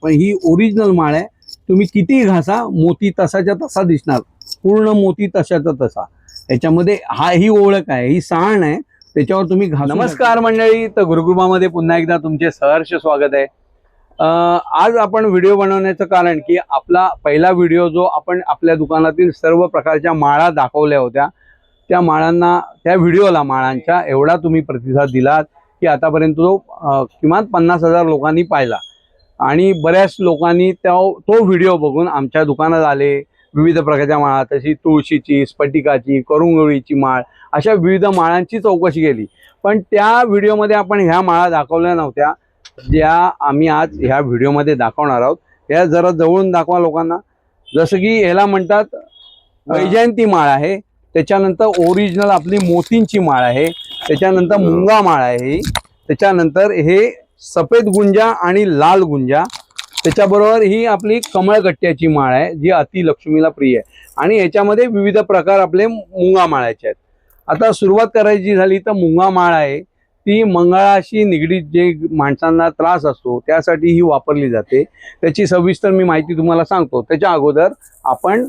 पण ही ओरिजिनल माळ आहे. तुम्ही किती घासा मोती तसाच्या तसा दिसणार, पूर्ण मोती तशाचा तसा. याच्यामध्ये ही ओळख आहे, ही सांण आहे, त्याच्यावर तुम्ही घासू. नमस्कार मंडळी, तर गुरुकृपामध्ये पुन्हा एकदा तुमचे सहर्ष स्वागत आहे. आज आपण व्हिडिओ बनवण्याचं कारण की आपला पहिला व्हिडिओ जो आपण आपल्या दुकानातील सर्व प्रकारच्या माळा दाखवल्या होत्या, त्या माळांना, त्या व्हिडिओला माळांच्या एवढा तुम्ही प्रतिसाद दिलात की आतापर्यंत तो किमान 50,000 लोकांनी पाहिला. आणि बऱ्याच लोकांनी तो व्हिडिओ बघून आमच्या दुकानात आले. विविध प्रकारच्या माळा, तशी तुळशीची, स्फटिकाची, करुंगळीची माळ, अशा विविध माळांची चौकशी केली. पण त्या व्हिडिओमध्ये आपण ह्या माळा दाखवल्या नव्हत्या, ज्या आम्ही आज ह्या व्हिडिओमध्ये दाखवणार आहोत. ह्या जरा जवळून दाखवा लोकांना. जसं की ह्याला म्हणतात वैजयंती माळ आहे, त्याच्यानंतर ओरिजिनल आपली मोतींची माळ आहे, त्याच्यानंतर मुंगा माळ आहे, त्याच्यानंतर हे सफेद गुंजा आणि लाल गुंजा, त्याच्याबरोबर ही आपली कमळगट्ट्याची माळ आहे जी अतिलक्ष्मीला प्रिय आहे. आणि याच्यामध्ये विविध प्रकार आपले मुंगा माळाचे आहेत. आता सुरुवात करायची झाली तर मुंगा माळ आहे ती मंगळाशी निगडीत जे माणसांना त्रास असतो त्यासाठी ही वापरली जाते. त्याची सविस्तर मी माहिती तुम्हाला सांगतो. त्याच्या अगोदर आपण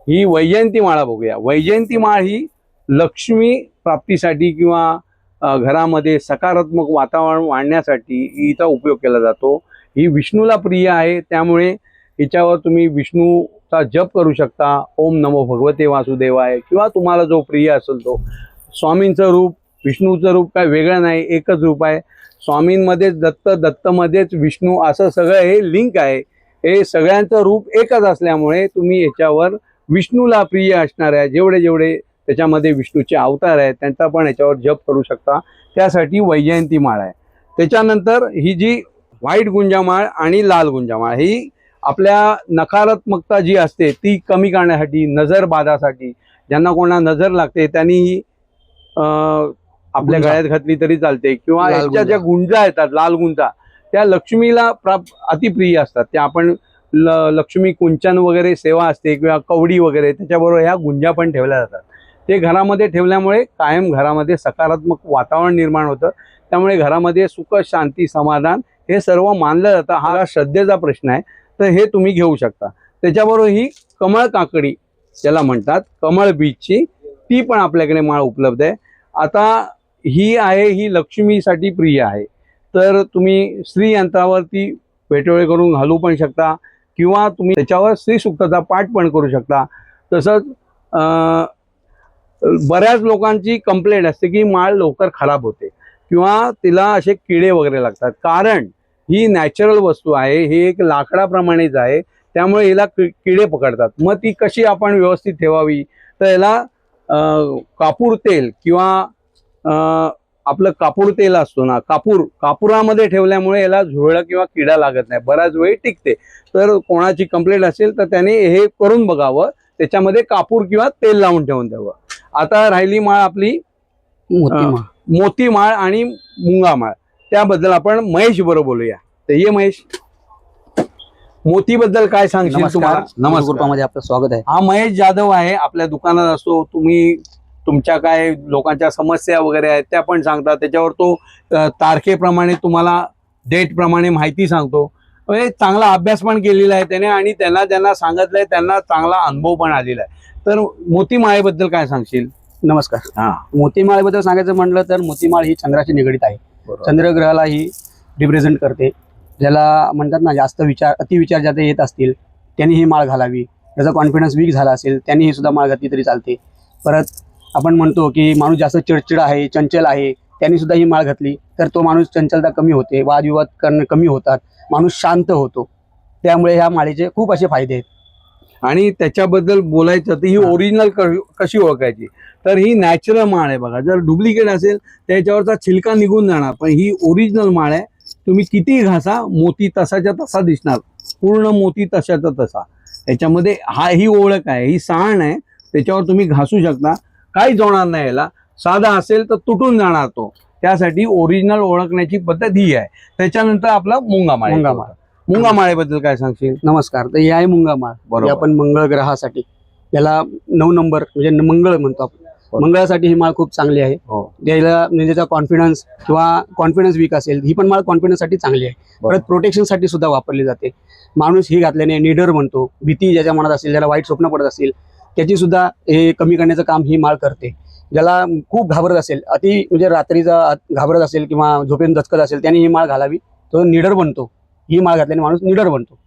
ही वैजयंती माळा बघूया. वैजयंती माळ ही लक्ष्मी प्राप्तीसाठी किंवा घरामध्ये सकारात्मक वातावरण वाढण्यासाठी हिचा उपयोग केला जातो. ही विष्णूला प्रिय आहे, त्यामुळे हिच्यावर तुम्ही विष्णूचा जप करू शकता. ओम नमो भगवते वासुदेवाय, किंवा तुम्हाला जो प्रिय असेल तो. स्वामींचं रूप, विष्णूचं रूप काय वेगळं नाही, एकच रूप आहे. स्वामींमध्येच दत्त, दत्तमध्येच विष्णू, असं सगळं हे लिंक आहे. हे सगळ्यांचं रूप एकच असल्यामुळे तुम्ही याच्यावर विष्णूला प्रिय असणाऱ्या जेवढे जेवढे त्याच्यामध्ये विष्णूचे अवतार आहेत त्यांचा पण याच्यावर जप करू शकता. त्यासाठी वैजयंती माळ आहे. त्याच्यानंतर ही जी व्हाईट गुंजामाळ आणि लाल गुंजामाळ, ही आपल्या नकारात्मकता जी असते ती कमी करण्यासाठी, नजर बाधासाठी, ज्यांना कोणाला नजर लागते त्यांनी ही आपल्या गळ्यात घातली तरी चालते. किंवा याच्या ज्या गुंजा येतात, लाल गुंजा, त्या लक्ष्मीला अतिप्रिय असतात. त्या आपण लक्ष्मी कुंचन वगैरे सेवा असते किंवा कवडी वगैरे, त्याच्याबरोबर ह्या गुंजा पण ठेवल्या जातात. ते घरामध्ये ठेवल्यामुळे कायम घरामध्ये सकारात्मक वातावरण निर्माण होतं. त्यामुळे घरामध्ये सुख, शांती, समाधान हे सर्व मानलं जातं. हा श्रद्धेचा प्रश्न आहे, तर हे तुम्ही घेऊ शकता. त्याच्याबरोबर ही कमळ काकडी ज्याला म्हणतात, कमळ बीजची, ती पण आपल्याकडे माळ उपलब्ध आहे. आता ही आहे, ही लक्ष्मीसाठी प्रिय आहे. तर तुम्ही श्रीयंत्रावरती वेटोळे करून घालू पण शकता, किंवा तुम्ही त्याच्यावर श्रीसूक्ताचा पाठ पण करू शकता. तसंच बऱ्याच लोकांची कंप्लेंट असते की माळ लवकर खराब होते किंवा तिला असे किडे वगैरे लागतात. कारण ही नॅचरल वस्तू आहे, हे एक लाकडाप्रमाणेच आहे, त्यामुळे हिला किडे पकडतात. मग ती कशी आपण व्यवस्थित ठेवावी, तर याला कापूर तेल किंवा आपलं कापूर तेल असतो ना, कापुरामध्ये ठेवल्यामुळे याला झुरळ किंवा किडा लागत नाही, बराच वेळ टिकते. तर कोणाची कंप्लेंट असेल तर त्याने हे करून बघावं, त्याच्यामध्ये कापूर किंवा तेल लावून ठेवून द्यावं. आता राहिली माळ आपली मोती माळ आणि मुंगा माळ. त्याबद्दल आपण महेश बरोबर बोलूया. तर ये महेश, मोती बद्दल काय सांगशील? तुम्हाला नमस्कार, आपलं स्वागत आहे. हा महेश जाधव आहे, आपल्या दुकानात असतो. तुम्ही तुमच्या काय लोकांच्या समस्या वगैरे आहेत त्या पण सांगता, त्याच्यावर तो तारखेप्रमाणे तुम्हाला डेट प्रमाणे माहिती सांगतो. म्हणजे चांगला अभ्यास पण केलेला आहे त्याने, आणि त्यांना ज्यांना सांगितलंय त्यांना चांगला अनुभव पण आलेला आहे. तर मोतीमाळेबद्दल काय सांगशील? नमस्कार. मोतीमाळेबद्दल सांगायचं म्हटलं तर मोतीमाळ ही चंद्राशी निगडीत आहे. चंद्रग्रहाला ही रिप्रेझेंट करते. ज्याला म्हणतात ना, जास्त विचार, अतिविचार ज्याचे येत असतील त्यांनी ही माळ घालावी. ज्याचा कॉन्फिडन्स वीक झाला असेल त्यांनी ही सुद्धा माळ घातली तरी चालते. परत आपण म्हणतो की माणूस जास्त चिडचिड आहे, चंचल आहे, त्यांनी सुद्धा ही माळ घातली तर तो माणूस चंचलता कमी होते, वादविवाद करणं कमी होतात, माणूस शांत होतो. त्यामुळे ह्या माळेचे खूप असे फायदे आहेत. आणि त्याच्याबद्दल बोलायचं तर ही ओरिजिनल कशी ओळखायची, तर ही नॅचरल माळ आहे बघा. जर डुप्लिकेट असेल त्याच्यावरचा छिलका निघून जाणार, पण ही ओरिजिनल माळ आहे. तुम्ही किती घासा मोती तसाच्या तसा दिसणार, पूर्ण मोती तशाचा तसा. याच्यामध्ये ही ओळख आहे, ही सांण आहे, त्याच्यावर तुम्ही घासू शकता, काहीच होणार नाही. याला साधा असेल तर तुटून जाणार तो. त्यासाठी ओरिजिनल ओळखण्याची पद्धत ही आहे. त्याच्यानंतर आपला मुंगा माळेबद्दल काय सांगशील? नमस्कार. तर ही आहे मुंगा माळ. आपण मंगळ ग्रहासाठी, याला 9 नंबर म्हणजे मंगळ म्हणतो आपण. मंगळासाठी ही माळ खूप चांगली आहे. हो. द्यायला म्हणजे त्याचा कॉन्फिडन्स वीक असेल ही पण माळ कॉन्फिडन्ससाठी चांगली आहे. परत प्रोटेक्शनसाठी सुद्धा वापरली जाते. माणूस ही घातल्याने निडर बनतो. भीती ज्याच्या मनात असेल, ज्याला वाईट स्वप्न पडत असेल, त्याची सुद्धा हे कमी करण्याचं काम ही माळ करते. ज्याला खूप घाबरत असेल, म्हणजे रात्रीचा घाबरत असेल किंवा झोपेन दचकत असेल, त्याने ही माळ घालावी. तो निडर बनतो. ही माळ घातल्याने माणूस निडर बनतो.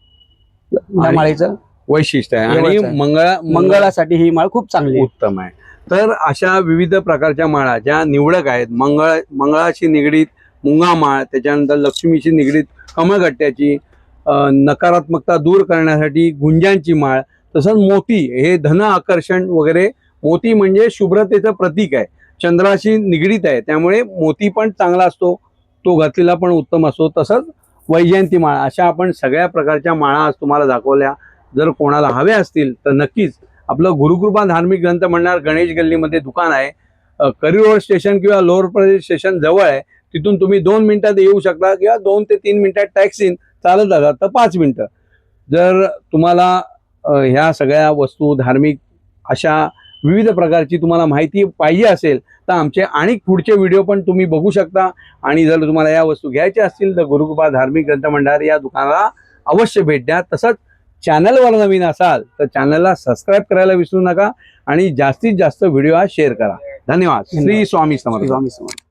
या माळेचं वैशिष्ट्य आहे. आणि एवढंच आहे. मंगळासाठी ही माळ खूप चांगली आहे. उत्तम आहे. तर अशा विविध प्रकारच्या माळा ज्या निवडक आहेत, मंगळाशी निगडीत मुंगा माळ, त्याच्यानंतर लक्ष्मीशी निगडीत कमळगट्ट्याची, नकारात्मकता दूर करण्यासाठी गुंजांची माळ, तसंच मोती हे धन आकर्षण वगैरे. मोती म्हणजे शुभ्रतेचं प्रतीक आहे, चंद्राशी निगडीत आहे, त्यामुळे मोती पण चांगला असतो, तो घातलेला पण उत्तम असतो. तसंच वैजयंती माळ, अशा आपण सगळ्या प्रकारच्या माळा आज तुम्हाला दाखवल्या. जर कोणाला हव्या असतील तर नक्कीच आपलं गुरुकृपा धार्मिक ग्रंथ म्हणणार गणेश गल्लीमध्ये दुकान आहे. करी रोड स्टेशन किंवा लोअर प्रदेश स्टेशन जवळ आहे. तिथून तुम्ही 2 मिनिटात येऊ शकता किंवा 2 ते 3 मिनिटात टॅक्सीन चालत जातात तर 5 मिनिटं. जर तुम्हाला ह्या सगळ्या वस्तू धार्मिक अशा विविध प्रकारची तुम्हाला माहिती पाहिजे असेल तर आमचे आणि पुढचे व्हिडिओ पण तुम्ही बघू शकता. आणि जर तुम्हाला या वस्तू घ्यायच्या असतील तर गुरुकृपा धार्मिक ग्रंथ भंडार या दुकानाला अवश्य भेट द्या. तसंच चॅनलवर नवीन असाल तर चॅनलला सबस्क्राईब करायला विसरू नका आणि जास्तीत जास्त व्हिडिओ शेअर करा. धन्यवाद. श्री स्वामी समर्थ. स्वामी समर्थ.